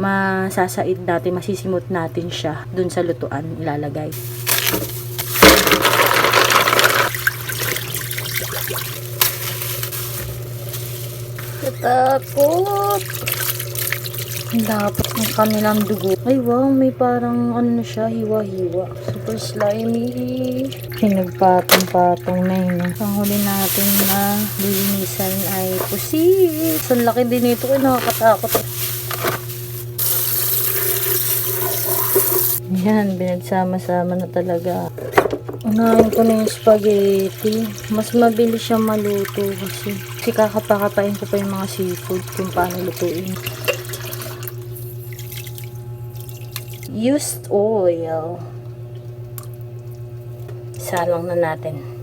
masasaid natin, masisimot natin siya dun sa lutuan ilalagay. Katakot! Ang lapot ng kanilang dugo. Ay wow, may parang ano na siya, hiwa-hiwa. Super slimy. Pinagpatong-patong na yun. Ang huli natin na lilinisan ay pusit. Ang laki din ito, kaya nakakatakot. Yan, binagsama-sama na talaga. Unahin ko na yung spaghetti. Mas mabilis siyang maluto kasi kakapakapain ko pa yung mga seafood kung paano lutuin. Used oil. Salang na natin.